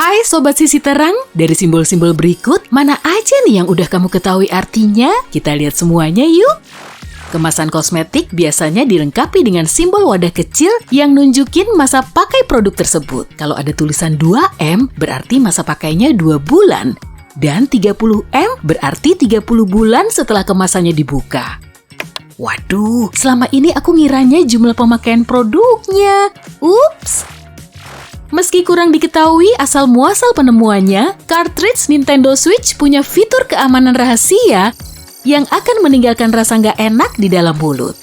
Hai Sobat Sisi Terang, dari simbol-simbol berikut, mana aja nih yang udah kamu ketahui artinya? Kita lihat semuanya yuk! Kemasan kosmetik biasanya dilengkapi dengan simbol wadah kecil yang nunjukin masa pakai produk tersebut. Kalau ada tulisan 2M, berarti masa pakainya 2 bulan. Dan 30M berarti 30 bulan setelah kemasannya dibuka. Waduh, selama ini aku ngiranya jumlah pemakaian produknya. Ups! Meski kurang diketahui asal-muasal penemuannya, cartridge Nintendo Switch punya fitur keamanan rahasia yang akan meninggalkan rasa nggak enak di dalam mulut.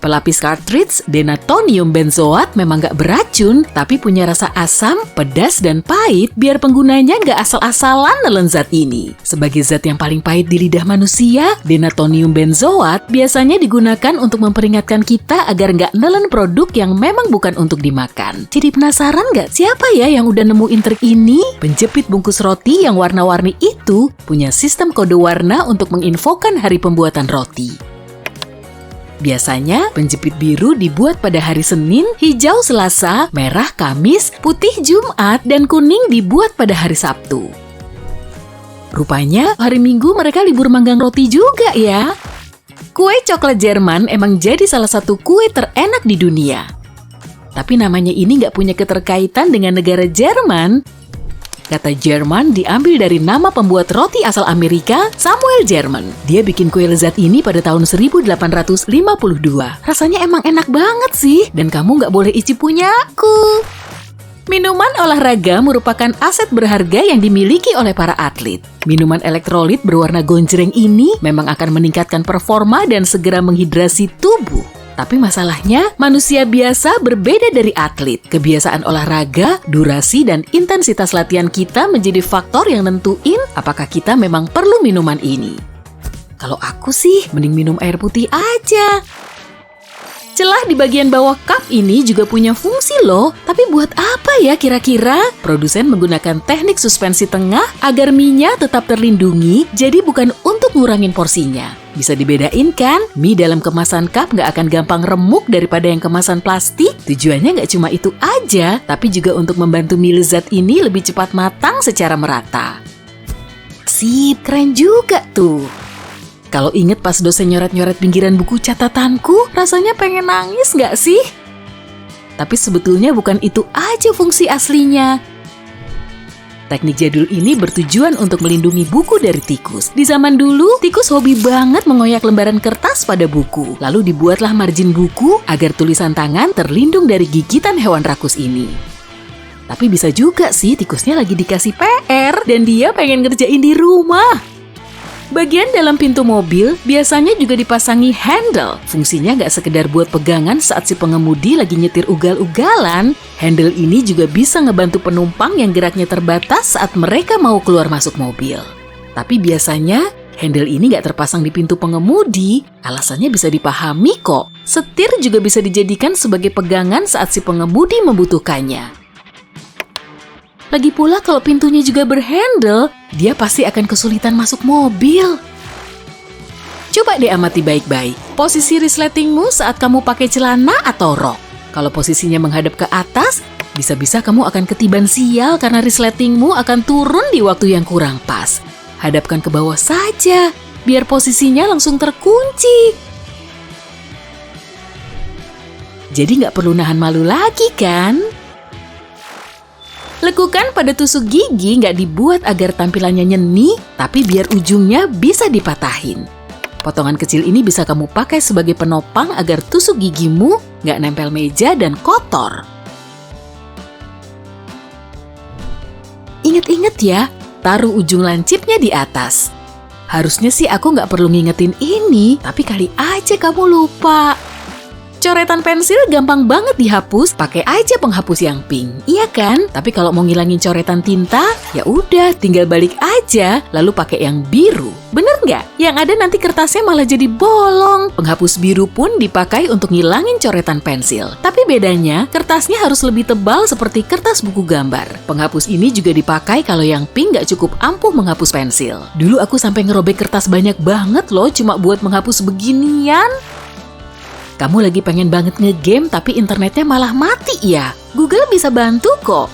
Pelapis cartridge denatonium benzoat memang nggak beracun, tapi punya rasa asam, pedas, dan pahit biar penggunanya nggak asal-asalan nelen zat ini. Sebagai zat yang paling pahit di lidah manusia, denatonium benzoat biasanya digunakan untuk memperingatkan kita agar nggak nelen produk yang memang bukan untuk dimakan. Jadi penasaran nggak siapa ya yang udah nemuin trik ini? Penjepit bungkus roti yang warna-warni itu punya sistem kode warna untuk menginfokan hari pembuatan roti. Biasanya, penjepit biru dibuat pada hari Senin, hijau Selasa, merah Kamis, putih Jumat, dan kuning dibuat pada hari Sabtu. Rupanya, hari Minggu mereka libur manggang roti juga ya. Kue coklat Jerman emang jadi salah satu kue terenak di dunia. Tapi namanya ini nggak punya keterkaitan dengan negara Jerman. Kata Jerman diambil dari nama pembuat roti asal Amerika, Samuel Jerman. Dia bikin kue lezat ini pada tahun 1852. Rasanya emang enak banget sih, dan kamu nggak boleh icip punyaku. Minuman olahraga merupakan aset berharga yang dimiliki oleh para atlet. Minuman elektrolit berwarna gonjreng ini memang akan meningkatkan performa dan segera menghidrasi tubuh. Tapi masalahnya, manusia biasa berbeda dari atlet. Kebiasaan olahraga, durasi, dan intensitas latihan kita menjadi faktor yang nentuin apakah kita memang perlu minuman ini. Kalau aku sih, mending minum air putih aja. Celah di bagian bawah cup ini juga punya fungsi loh. Tapi buat apa ya kira-kira? Produsen menggunakan teknik suspensi tengah agar mie-nya tetap terlindungi, jadi bukan untuk ngurangin porsinya. Bisa dibedain kan? Mie dalam kemasan cup nggak akan gampang remuk daripada yang kemasan plastik. Tujuannya nggak cuma itu aja, tapi juga untuk membantu mie lezat ini lebih cepat matang secara merata. Sip, keren juga tuh. Kalau inget pas dosen nyoret-nyoret pinggiran buku catatanku, rasanya pengen nangis nggak sih? Tapi sebetulnya bukan itu aja fungsi aslinya. Teknik jadul ini bertujuan untuk melindungi buku dari tikus. Di zaman dulu, tikus hobi banget mengoyak lembaran kertas pada buku. Lalu dibuatlah margin buku agar tulisan tangan terlindung dari gigitan hewan rakus ini. Tapi bisa juga sih tikusnya lagi dikasih PR dan dia pengen ngerjain di rumah. Bagian dalam pintu mobil biasanya juga dipasangi handle. Fungsinya nggak sekedar buat pegangan saat si pengemudi lagi nyetir ugal-ugalan. Handle ini juga bisa ngebantu penumpang yang geraknya terbatas saat mereka mau keluar masuk mobil. Tapi biasanya handle ini nggak terpasang di pintu pengemudi. Alasannya bisa dipahami kok. Setir juga bisa dijadikan sebagai pegangan saat si pengemudi membutuhkannya. Lagi pula kalau pintunya juga berhandle, dia pasti akan kesulitan masuk mobil. Coba deh amati baik-baik. Posisi resletingmu saat kamu pakai celana atau rok. Kalau posisinya menghadap ke atas, bisa-bisa kamu akan ketiban sial karena resletingmu akan turun di waktu yang kurang pas. Hadapkan ke bawah saja, biar posisinya langsung terkunci. Jadi nggak perlu nahan malu lagi kan? Lekukan pada tusuk gigi nggak dibuat agar tampilannya nyeni, tapi biar ujungnya bisa dipatahin. Potongan kecil ini bisa kamu pakai sebagai penopang agar tusuk gigimu nggak nempel meja dan kotor. Ingat-ingat ya, taruh ujung lancipnya di atas. Harusnya sih aku nggak perlu ngingetin ini, tapi kali aja kamu lupa. Coretan pensil gampang banget dihapus, pakai aja penghapus yang pink, iya kan? Tapi kalau mau ngilangin coretan tinta, ya udah tinggal balik aja, lalu pakai yang biru. Bener nggak? Yang ada nanti kertasnya malah jadi bolong. Penghapus biru pun dipakai untuk ngilangin coretan pensil. Tapi bedanya, kertasnya harus lebih tebal seperti kertas buku gambar. Penghapus ini juga dipakai kalau yang pink nggak cukup ampuh menghapus pensil. Dulu aku sampai ngerobek kertas banyak banget loh, cuma buat menghapus beginian. Kamu lagi pengen banget nge-game tapi internetnya malah mati ya? Google bisa bantu kok.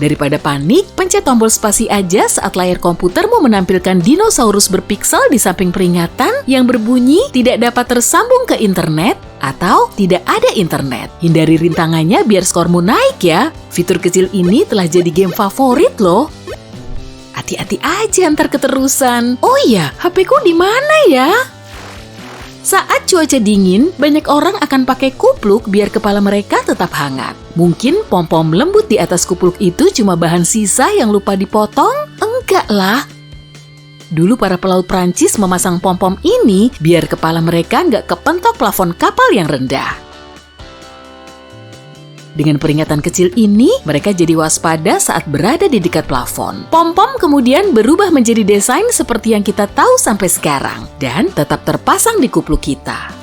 Daripada panik, pencet tombol spasi aja saat layar komputermu menampilkan dinosaurus berpiksel di samping peringatan yang berbunyi tidak dapat tersambung ke internet atau tidak ada internet. Hindari rintangannya biar skormu naik ya. Fitur kecil ini telah jadi game favorit loh. Hati-hati aja ntar keterusan. Oh iya, HP-ku di mana ya? Saat cuaca dingin, banyak orang akan pakai kupluk biar kepala mereka tetap hangat. Mungkin pom-pom lembut di atas kupluk itu cuma bahan sisa yang lupa dipotong? Enggak lah. Dulu para pelaut Prancis memasang pom-pom ini biar kepala mereka nggak kepentok plafon kapal yang rendah. Dengan peringatan kecil ini, mereka jadi waspada saat berada di dekat plafon. Pom-pom kemudian berubah menjadi desain seperti yang kita tahu sampai sekarang dan tetap terpasang di kupluk kita.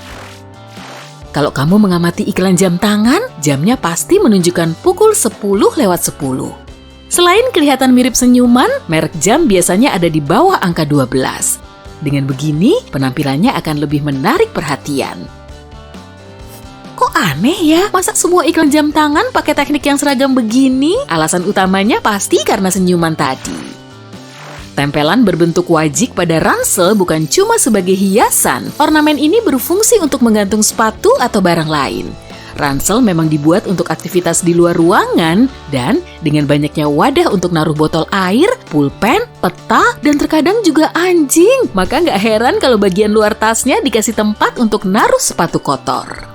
Kalau kamu mengamati iklan jam tangan, jamnya pasti menunjukkan pukul 10:10. Selain kelihatan mirip senyuman, merek jam biasanya ada di bawah angka 12. Dengan begini, penampilannya akan lebih menarik perhatian. Kok aneh ya? Masa semua iklan jam tangan pakai teknik yang seragam begini? Alasan utamanya pasti karena senyuman tadi. Tempelan berbentuk wajik pada ransel bukan cuma sebagai hiasan. Ornamen ini berfungsi untuk menggantung sepatu atau barang lain. Ransel memang dibuat untuk aktivitas di luar ruangan dan dengan banyaknya wadah untuk naruh botol air, pulpen, peta, dan terkadang juga anjing. Maka nggak heran kalau bagian luar tasnya dikasih tempat untuk naruh sepatu kotor.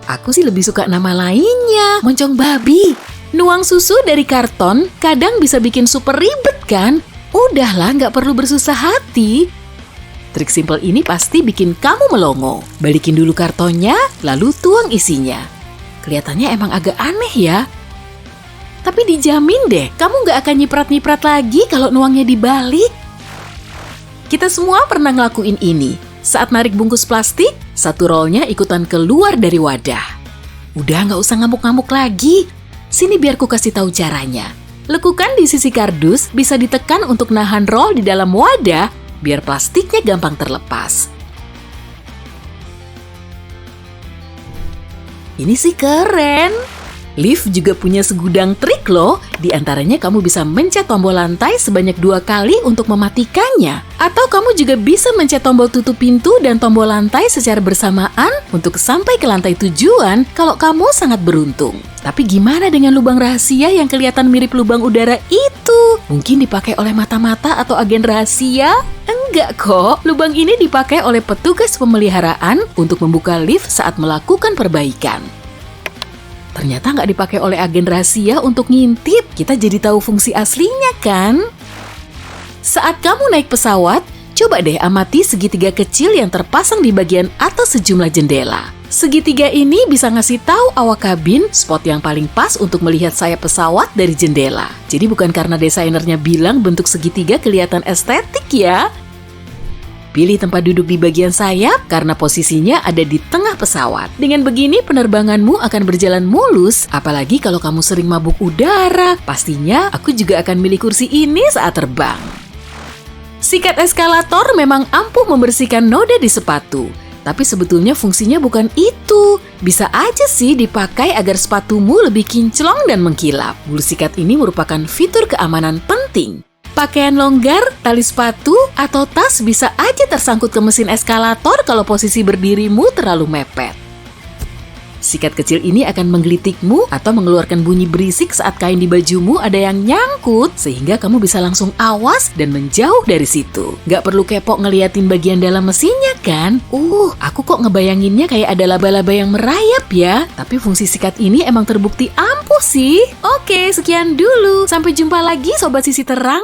Aku sih lebih suka nama lainnya, moncong babi. Nuang susu dari karton kadang bisa bikin super ribet kan? Udahlah, nggak perlu bersusah hati. Trik simpel ini pasti bikin kamu melongo. Balikin dulu kartonnya, lalu tuang isinya. Kelihatannya emang agak aneh ya. Tapi dijamin deh, kamu nggak akan nyiprat-nyiprat lagi kalau nuangnya dibalik. Kita semua pernah ngelakuin ini. Saat narik bungkus plastik, satu rollnya ikutan keluar dari wadah. Udah nggak usah ngamuk-ngamuk lagi. Sini biar ku kasih tahu caranya. Lekukan di sisi kardus bisa ditekan untuk nahan roll di dalam wadah biar plastiknya gampang terlepas. Ini sih keren. Lift juga punya segudang trik loh. Di antaranya kamu bisa mencet tombol lantai sebanyak 2 kali untuk mematikannya. Atau kamu juga bisa mencet tombol tutup pintu dan tombol lantai secara bersamaan untuk sampai ke lantai tujuan kalau kamu sangat beruntung. Tapi gimana dengan lubang rahasia yang kelihatan mirip lubang udara itu? Mungkin dipakai oleh mata-mata atau agen rahasia? Enggak kok, lubang ini dipakai oleh petugas pemeliharaan untuk membuka lift saat melakukan perbaikan. Ternyata nggak dipakai oleh agen rahasia untuk ngintip. Kita jadi tahu fungsi aslinya kan? Saat kamu naik pesawat, coba deh amati segitiga kecil yang terpasang di bagian atas sejumlah jendela. Segitiga ini bisa ngasih tahu awak kabin spot yang paling pas untuk melihat sayap pesawat dari jendela. Jadi bukan karena desainernya bilang bentuk segitiga kelihatan estetik ya. Pilih tempat duduk di bagian sayap karena posisinya ada di tengah pesawat. Dengan begini penerbanganmu akan berjalan mulus, apalagi kalau kamu sering mabuk udara. Pastinya aku juga akan milih kursi ini saat terbang. Sikat eskalator memang ampuh membersihkan noda di sepatu. Tapi sebetulnya fungsinya bukan itu. Bisa aja sih dipakai agar sepatumu lebih kinclong dan mengkilap. Bulu sikat ini merupakan fitur keamanan penting. Pakaian longgar, tali sepatu, atau tas bisa aja tersangkut ke mesin eskalator kalau posisi berdirimu terlalu mepet. Sikat kecil ini akan menggelitikmu atau mengeluarkan bunyi berisik saat kain di bajumu ada yang nyangkut, sehingga kamu bisa langsung awas dan menjauh dari situ. Gak perlu kepo ngeliatin bagian dalam mesinnya kan? Aku kok ngebayanginnya kayak ada laba-laba yang merayap ya. Tapi fungsi sikat ini emang terbukti ampuh sih. Oke, sekian dulu. Sampai jumpa lagi Sobat Sisi Terang.